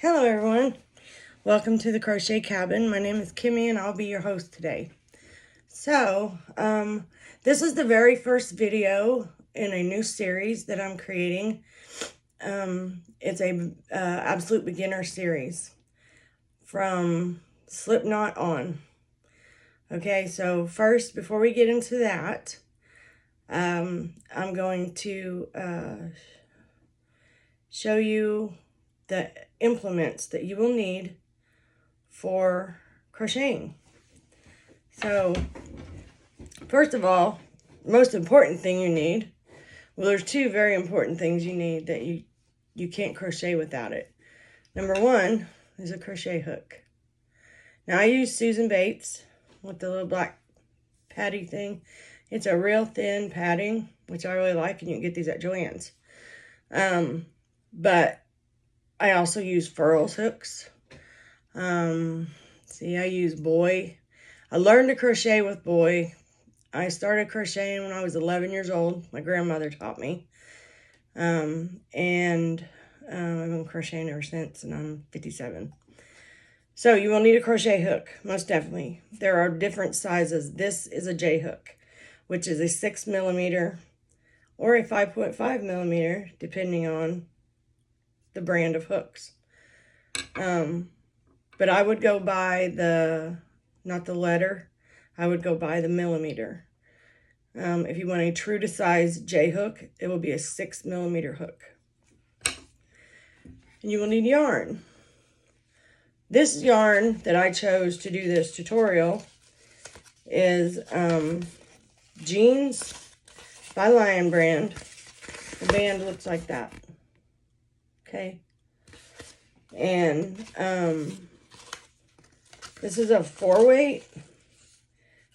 Hello everyone, welcome to the Crochet Cabin. My name is Kimmy and I'll be your host today. So, this is the very first video in a new series that I'm creating. It's a absolute beginner series from Slipknot on. Okay, so first, before we get into that, I'm going to show you the implements that you will need for crocheting. So, first of all, most important thing you need, well, there's two very important things you need that you can't crochet without it. Number one is a crochet hook. Now, I use Susan Bates with the little black patty thing. It's a real thin padding, which I really like, and you can get these at Joann's. But I also use Furls hooks. I use Boy. I learned to crochet with Boy. I started crocheting when I was 11 years old. My grandmother taught me. And I've been crocheting ever since, and I'm 57. So you will need a crochet hook, most definitely. There are different sizes. This is a J hook, which is a 6mm or a 5.5mm, depending on the brand of hooks. But I would go by not the letter, I would go by the millimeter. If you want a true to size J hook, it will be a 6mm hook. And you will need yarn. This yarn that I chose to do this tutorial is Jeans by Lion Brand. The band looks like that. Okay. And this is a 4-weight.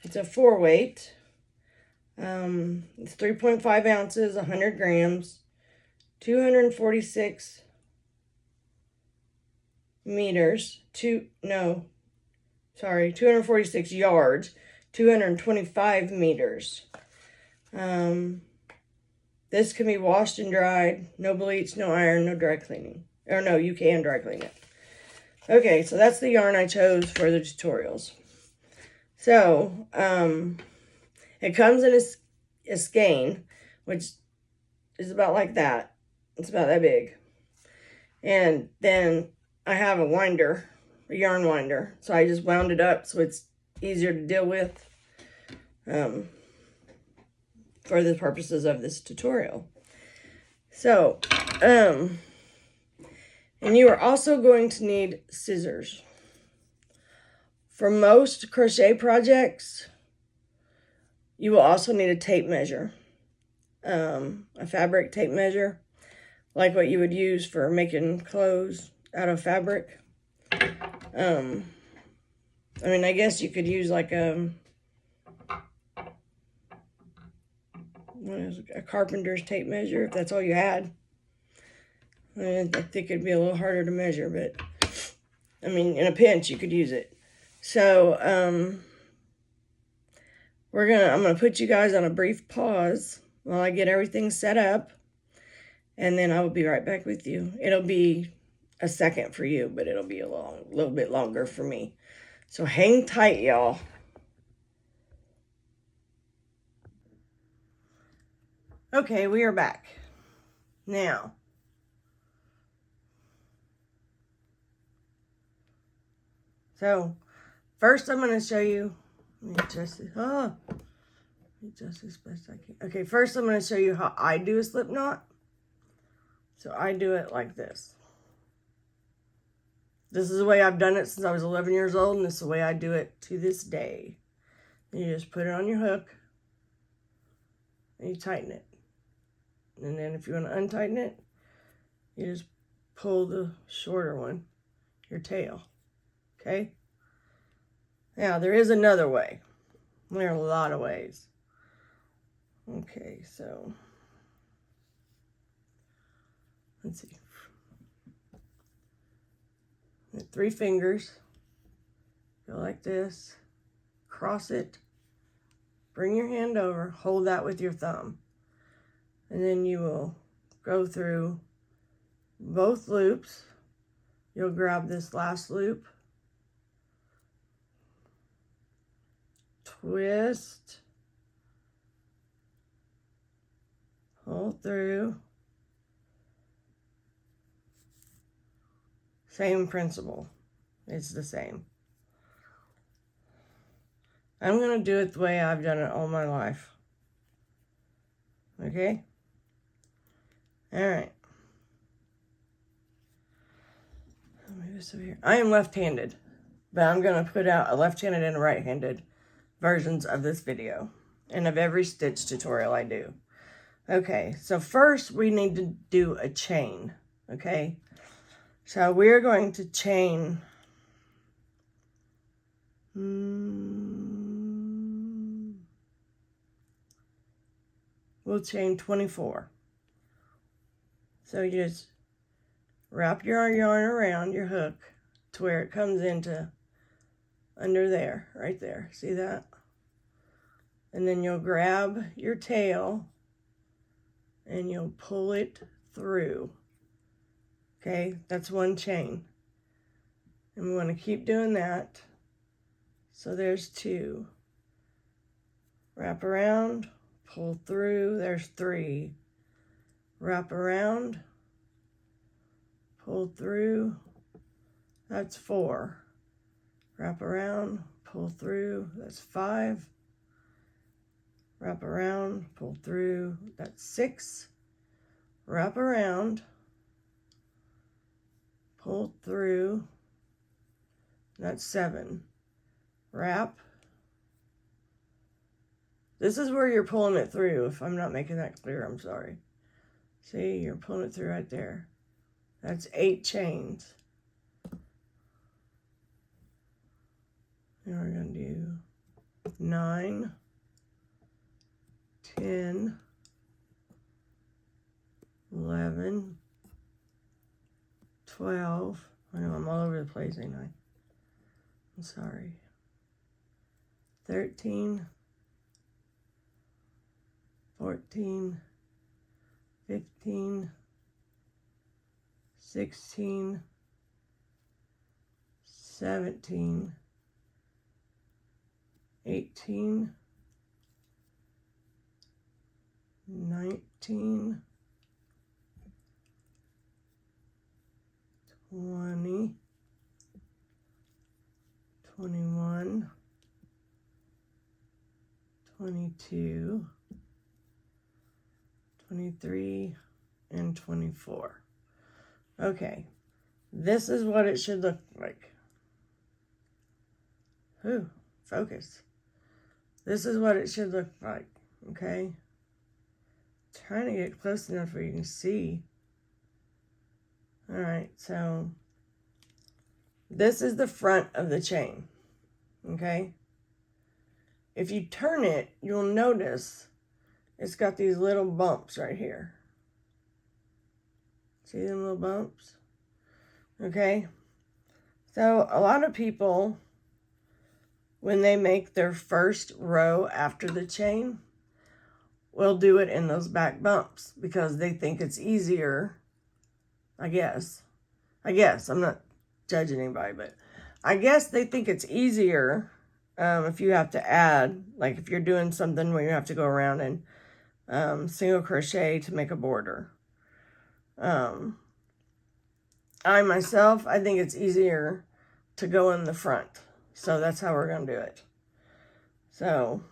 It's a 4-weight. It's 3.5 ounces, 100 grams, 246 meters, 246 yards, 225 meters. This can be washed and dried, no bleach, no iron, no dry cleaning. Or no, you can dry clean it. Okay, so that's the yarn I chose for the tutorials. So, it comes in a skein, which is about like that. It's about that big. And then I have a winder, a yarn winder. So I just wound it up so it's easier to deal with for the purposes of this tutorial. So, and you are also going to need scissors. For most crochet projects, you will also need a tape measure, a fabric tape measure, like what you would use for making clothes out of fabric. I guess you could use like a carpenter's tape measure if that's all you had. I think it'd be a little harder to measure, but in a pinch you could use it. So I'm gonna put you guys on a brief pause while I get everything set up, and then I will be right back with you. It'll be a second for you, but it'll be a little bit longer for me. So hang tight, y'all. Okay, we are back. Now, so first I'm going to show you, let me adjust this best I can. Okay, first I'm going to show you how I do a slip knot. So I do it like this. This is the way I've done it since I was 11 years old, and this is the way I do it to this day. You just put it on your hook, and you tighten it. And then if you want to untighten it, you just pull the shorter one, your tail. Okay? Now, there is another way. There are a lot of ways. Okay, so let's see. 3 fingers. Go like this. Cross it. Bring your hand over. Hold that with your thumb. And then you will go through both loops you'll grab this last loop, twist, pull through. Same principle. It's the same. I'm going to do it the way I've done it all my life. Okay? All right. Move this over here. I am left-handed, but I'm going to put out a left-handed and a right-handed versions of this video and of every stitch tutorial I do. Okay, so first we need to do a chain. Okay? So we're going to chain we'll chain 24. So you just wrap your yarn around your hook to where it comes into under there, right there. See that? And then you'll grab your tail and you'll pull it through. Okay, that's one chain. And we want to keep doing that. So there's 2. Wrap around, pull through, there's 3. Wrap around, pull through, that's 4. Wrap around, pull through, that's 5. Wrap around, pull through, that's 6. Wrap around, pull through, that's 7. Wrap. This is where you're pulling it through. If I'm not making that clear, I'm sorry. See, you're pulling it through right there. That's 8 chains. And we're going to do 9, 10, 11, 12. I know I'm all over the place, ain't I? I'm sorry. 13, 14, 15, 16, 17, 18, 19, 20, 21, 22, 23, and 24. Okay, this is what it should look like. Ooh, focus. This is what it should look like, okay? Trying to get close enough where you can see. All right, so this is the front of the chain, okay? If you turn it, you'll notice it's got these little bumps right here. See them little bumps? Okay? So a lot of people, when they make their first row after the chain, will do it in those back bumps because they think it's easier, I guess. I'm not judging anybody, but I guess they think it's easier if you have to add, like if you're doing something where you have to go around and single crochet to make a border. I myself, I think it's easier to go in the front. So that's how we're going to do it. So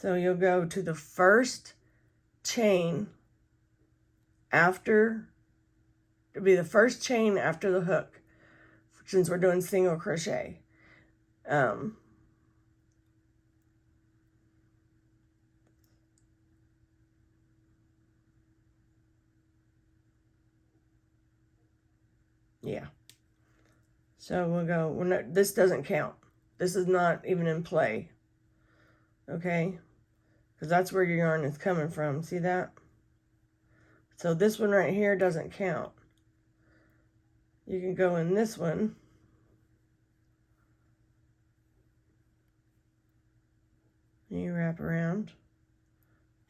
you'll go to the first chain after, it'll be the first chain after the hook, since we're doing single crochet. Yeah. So we'll go, this doesn't count. This is not even in play. Okay? Because that's where your yarn is coming from. See that? So this one right here doesn't count. You can go in this one. And you wrap around.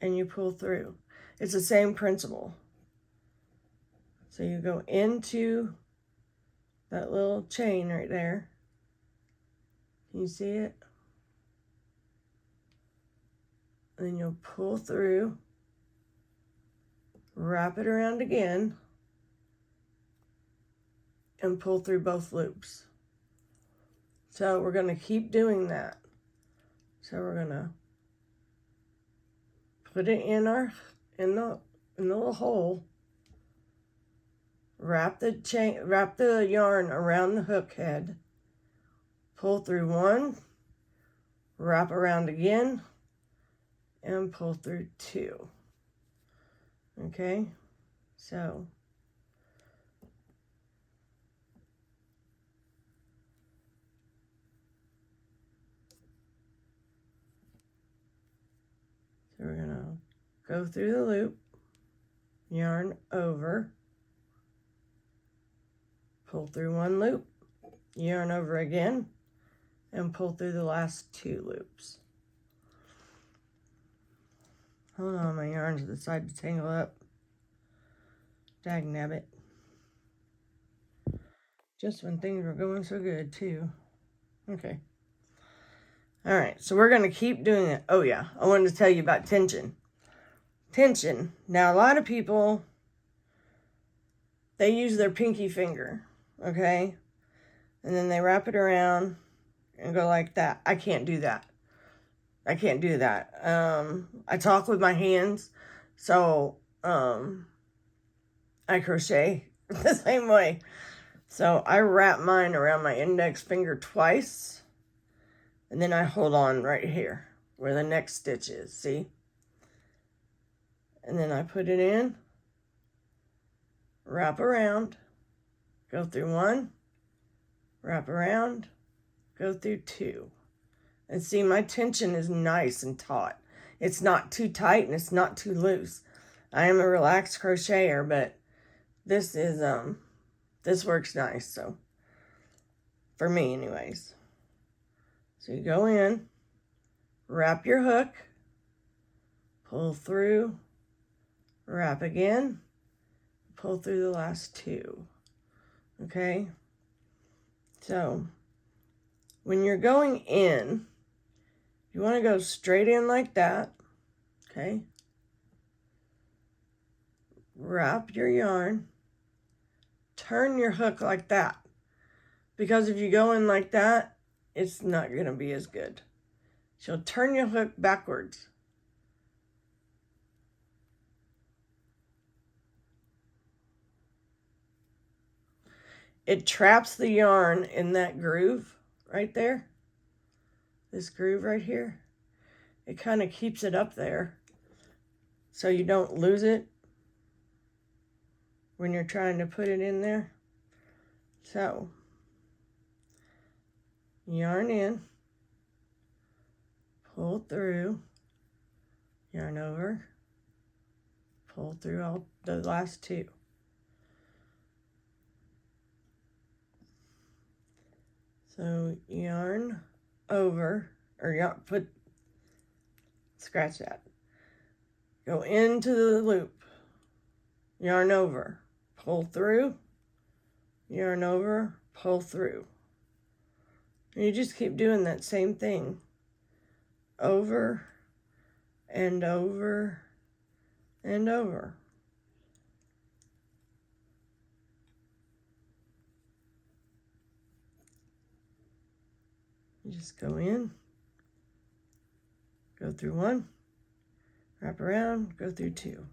And you pull through. It's the same principle. So you go into that little chain right there. Can you see it? And then you'll pull through, wrap it around again, and pull through both loops. So we're going to keep doing that. So we're going to put it in the little hole. Wrap the yarn around the hook head. Pull through one, wrap around again, and pull through two. Okay? So we're going to go through the loop, yarn over, pull through one loop, yarn over again, and pull through the last two loops. Hold on, my yarns decided to tangle up. Dagnabbit. Just when things were going so good, too. Okay. Alright, so we're going to keep doing it. Oh, yeah, I wanted to tell you about tension. Tension. Now, a lot of people, they use their pinky finger, okay? And then they wrap it around and go like that. I can't do that. I can't do that. I talk with my hands, so I crochet the same way. So I wrap mine around my index finger twice, and then I hold on right here where the next stitch is, see? And then I put it in, wrap around, go through one, wrap around, go through two. And see, my tension is nice and taut. It's not too tight and it's not too loose. I am a relaxed crocheter, but this is, this works nice, so, for me anyways. So you go in, wrap your hook, pull through, wrap again, pull through the last two, okay? So, when you're going in, you want to go straight in like that, okay? Wrap your yarn, turn your hook like that, because if you go in like that, it's not going to be as good. So turn your hook backwards. It traps the yarn in that groove right there. This groove right here. It kind of keeps it up there so you don't lose it when you're trying to put it in there. So, yarn in, pull through, yarn over, pull through all the last two. So yarn over, or scratch that. Go into the loop, yarn over, pull through, yarn over, pull through. And you just keep doing that same thing over and over and over. You just go in, go through one, wrap around, go through two.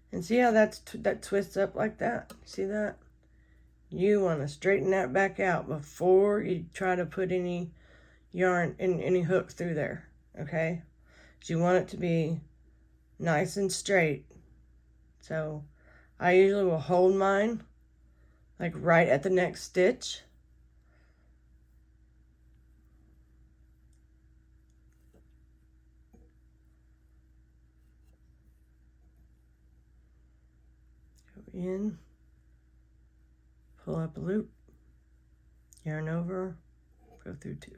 And see how that twists up like that? See that? You want to straighten that back out before you try to put any yarn and any hook through there, okay? So you want it to be nice and straight. So I usually will hold mine like right at the next stitch. in, pull up a loop, yarn over, go through 2,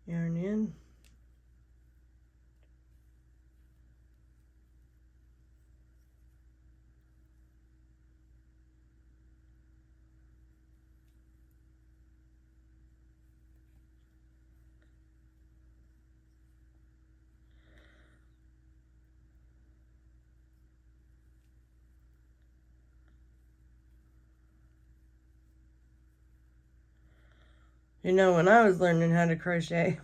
yarn in, You know, when I was learning how to crochet,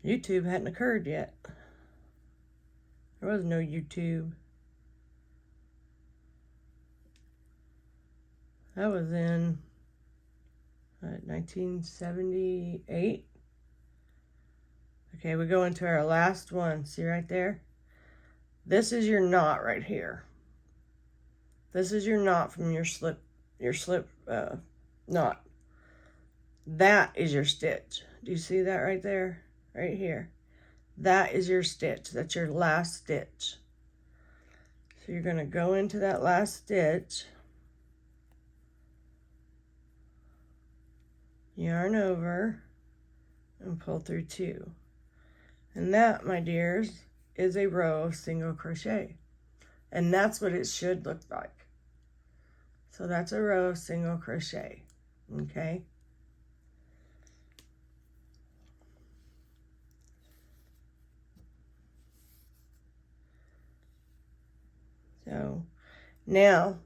YouTube hadn't occurred yet. There was no YouTube. That was in 1978. Okay, we go into our last one. See right there? This is your knot right here. This is your knot from your slip knot. That is your stitch. Do you see that right there? Right here. That is your stitch. That's your last stitch. So you're going to go into that last stitch, yarn over, and pull through 2. And that, my dears, is a row of single crochet. And that's what it should look like. So that's a row of single crochet. Okay? So now,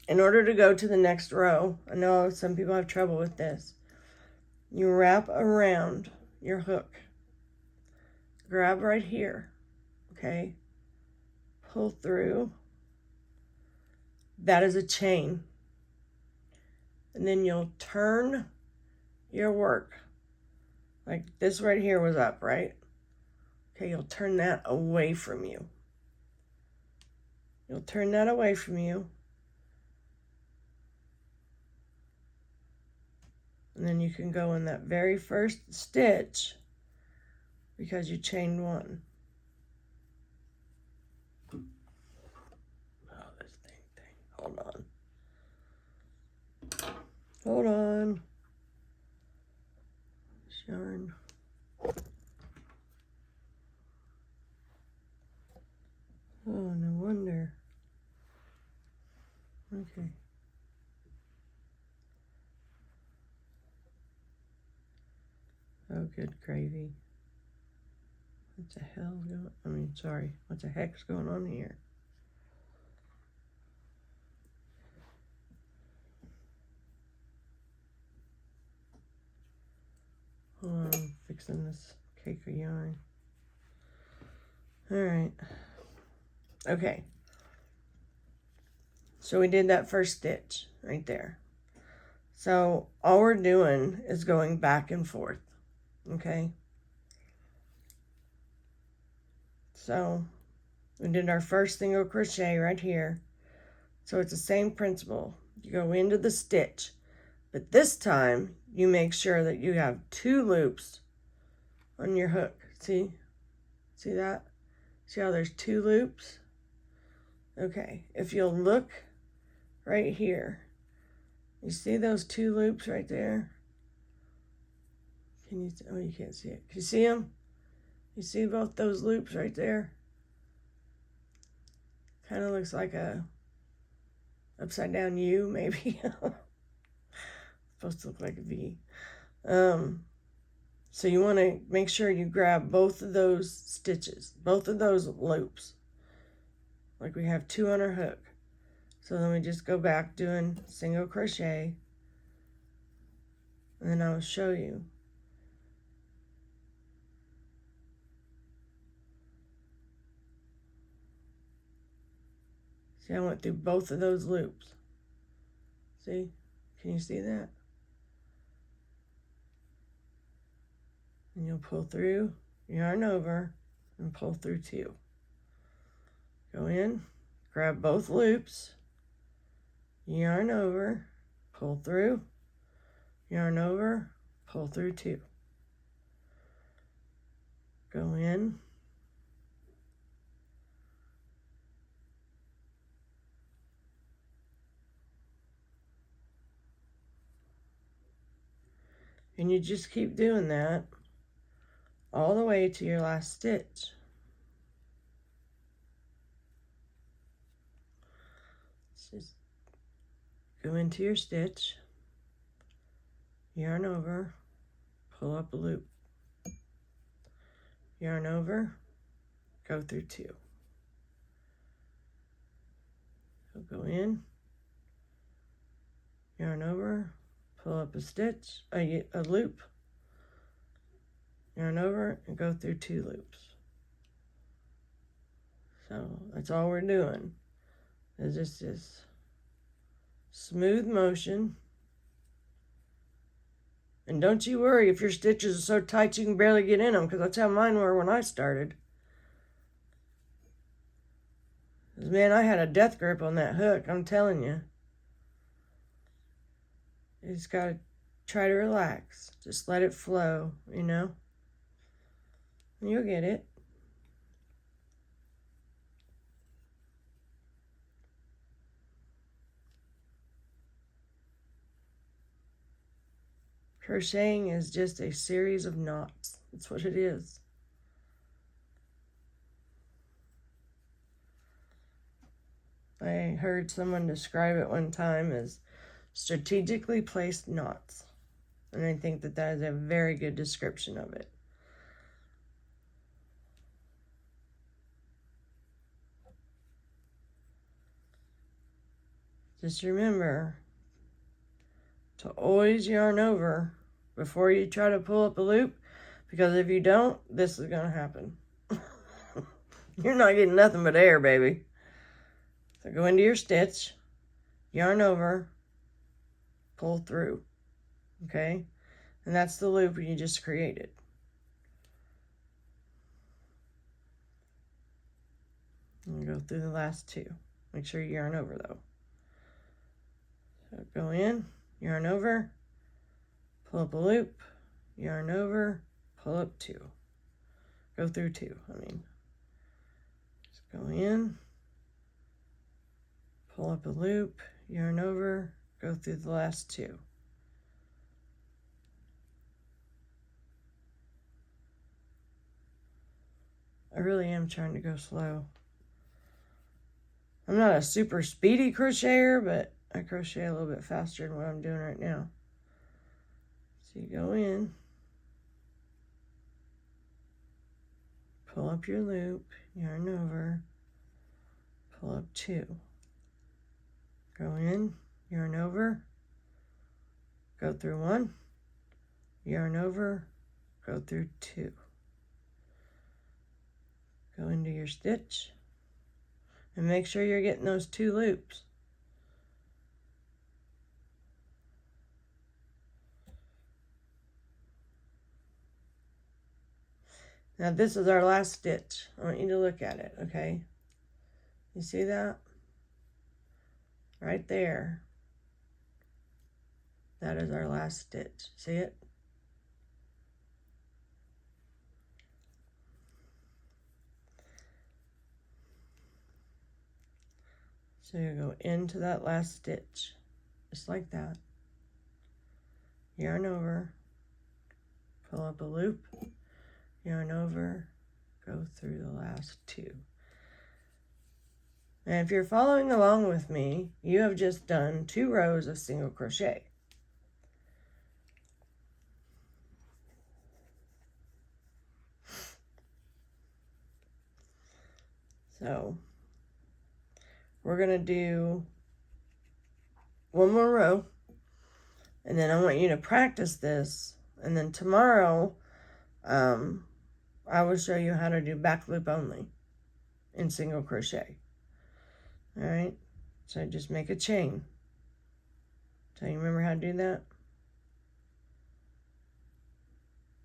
in order to go to the next row, I know some people have trouble with this. You wrap around your hook. Grab right here, okay? Pull through. That is a chain. And then you'll turn your work. Like this right here was up, right? Okay, you'll turn that away from you. You'll turn that away from you. And then you can go in that very first stitch because you chained 1. Oh, this thing. Hold on. Hold on. Yarn. Oh, no wonder. Okay. Oh, good gravy. What the hell's going on? What the heck's going on here? Hold on, I'm fixing this cake of yarn. All right. Okay. So we did that first stitch right there. So all we're doing is going back and forth. Okay. So we did our first single crochet right here. So it's the same principle. You go into the stitch, but this time you make sure that you have 2 loops on your hook. See that? See how there's 2 loops? Okay, if you'll look right here, you see those 2 loops right there? Can you, oh, you can't see it. Can you see them? You see both those loops right there? Kind of looks like a upside down U, maybe. Supposed to look like a V. So you want to make sure you grab both of those stitches, both of those loops. Like we have 2 on our hook. So then we just go back doing single crochet. And then I'll show you. See, I went through both of those loops. See? Can you see that? And you'll pull through, yarn over, and pull through 2. Go in, grab both loops, yarn over, pull through, yarn over, pull through 2. Go in, And you just keep doing that all the way to your last stitch. Just go into your stitch, yarn over, pull up a loop, yarn over, go through 2. So go in, yarn over, pull up a stitch, a loop, yarn over, and go through 2 loops. So that's all we're doing. It's just this smooth motion. And don't you worry if your stitches are so tight you can barely get in them, because that's how mine were when I started. 'Cause, man, I had a death grip on that hook, I'm telling you. You just got to try to relax. Just let it flow, you know? And you'll get it. Crocheting is just a series of knots. That's what it is. I heard someone describe it one time as strategically placed knots. And I think that that is a very good description of it. Just remember to always yarn over before you try to pull up a loop, because if you don't, this is going to happen. You're not getting nothing but air, baby. So go into your stitch, yarn over, pull through, okay? And that's the loop you just created. And go through the last 2. Make sure you yarn over though. So go in, yarn over, pull up a loop, yarn over, pull up 2. Go through 2, I mean. Just go in, pull up a loop, yarn over, go through the last 2. I really am trying to go slow. I'm not a super speedy crocheter, but I crochet a little bit faster than what I'm doing right now. So you go in, pull up your loop, yarn over, pull up 2. Go in, yarn over, go through 1, yarn over, go through 2. Go into your stitch and make sure you're getting those 2 loops. Now this is our last stitch. I want you to look at it, okay? You see that? Right there. That is our last stitch. See it? So you go into that last stitch, just like that. Yarn over, pull up a loop, yarn over, go through the last 2. And if you're following along with me, you have just done 2 rows of single crochet. So we're going to do 1 more row, and then I want you to practice this, and then tomorrow I will show you how to do back loop only in single crochet. All right, so just make a chain. So you remember how to do that?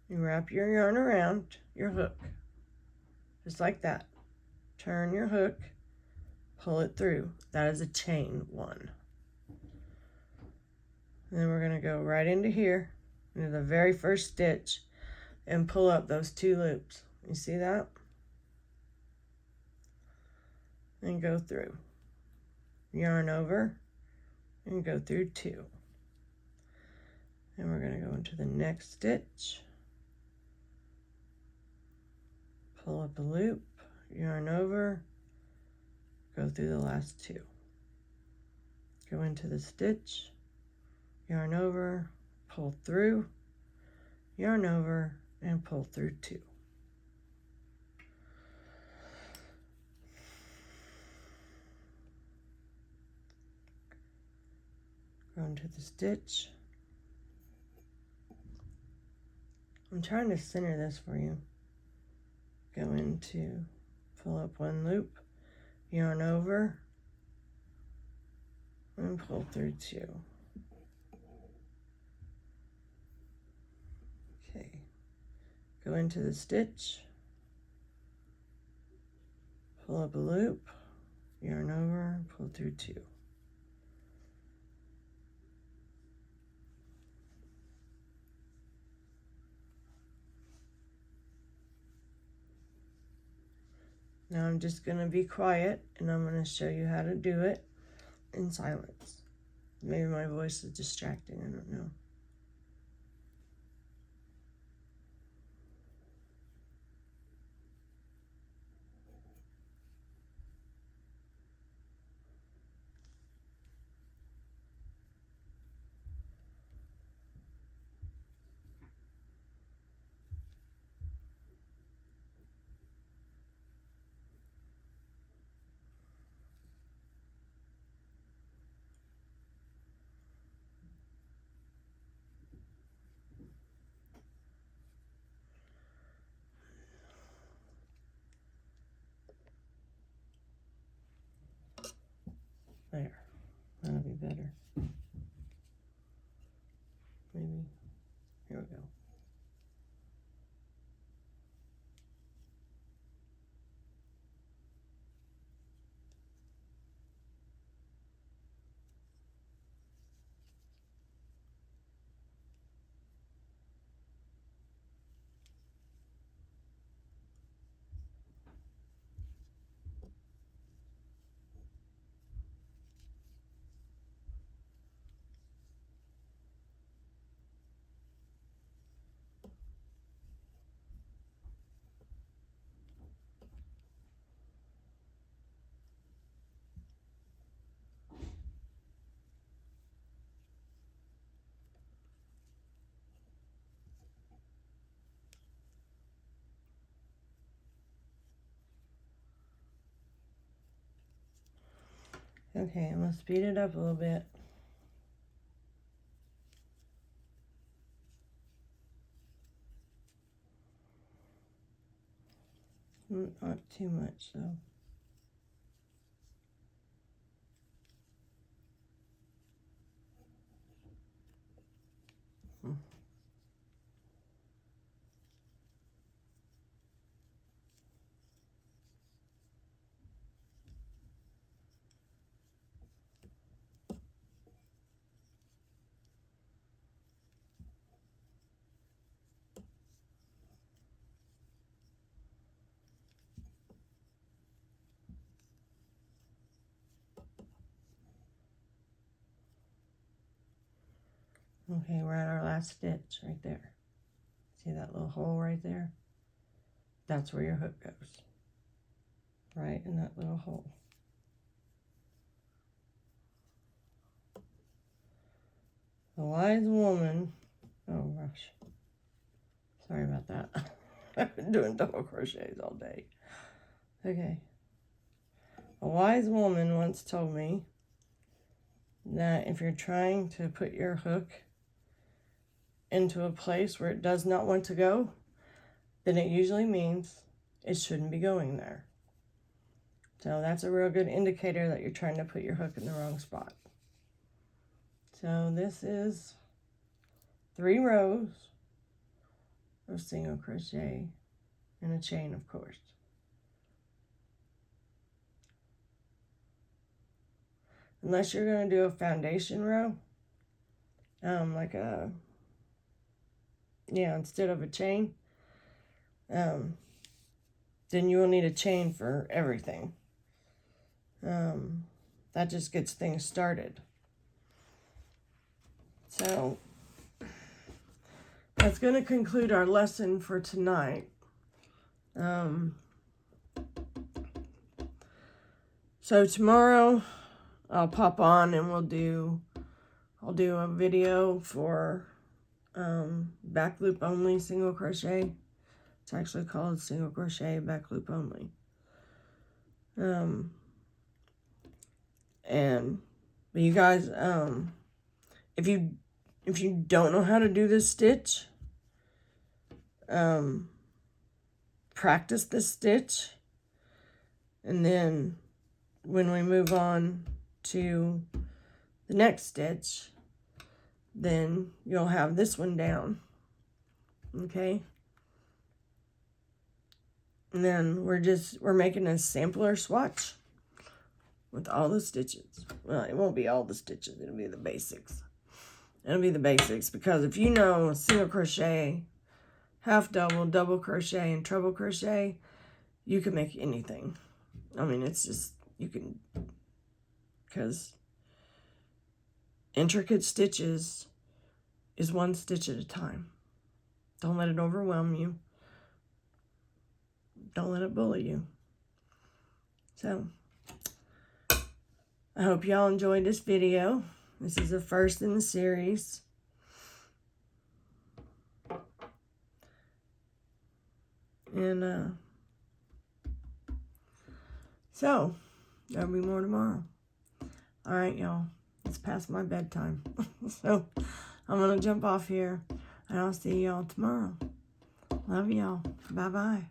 You wrap your yarn around your hook, just like that. Turn your hook, pull it through. That is a chain 1. And then we're going to go right into here, into the very first stitch, and pull up those 2 loops. You see that? And go through. Yarn over and go through 2. And we're going to go into the next stitch, pull up a loop, yarn over, go through the last two. Go into the stitch, yarn over, pull through, yarn over, and pull through two. Go into the stitch. I'm trying to center this for you. Go into, pull up one loop, yarn over, and pull through two. Okay, go into the stitch, pull up a loop, yarn over, pull through two. Now I'm just going to be quiet and I'm going to show you how to do it in silence. Maybe my voice is distracting, I don't know. There, that'll be better. Maybe, here we go. Okay, I'm going to speed it up a little bit. Not too much, though. Okay, we're at our last stitch right there. See that little hole right there? That's where your hook goes. Right in that little hole. A wise woman, oh gosh, sorry about that. I've been doing double crochets all day. Okay. A wise woman once told me that if you're trying to put your hook into a place where it does not want to go, then it usually means it shouldn't be going there. So that's a real good indicator that you're trying to put your hook in the wrong spot. So this is 3 rows of single crochet and a chain, of course. Unless you're going to do a foundation row, instead of a chain, then you will need a chain for everything. That just gets things started. So that's going to conclude our lesson for tonight. So tomorrow I'll pop on and I'll do a video for back loop only single crochet. It's actually called single crochet back loop only. But you guys, if you don't know how to do this stitch, practice this stitch, and then when we move on to the next stitch, then you'll have this one down, okay? And then we're making a sampler swatch with all the stitches. Well, it won't be all the stitches, it'll be the basics. It'll be the basics, because if you know single crochet, half double, double crochet, and treble crochet, you can make anything. I mean, it's just, you can, because intricate stitches is one stitch at a time. Don't let it overwhelm you. Don't let it bully you. So, I hope y'all enjoyed this video. This is the first in the series. And, so, there'll be more tomorrow. Alright, y'all. It's past my bedtime. So, I'm going to jump off here. And I'll see y'all tomorrow. Love y'all. Bye-bye.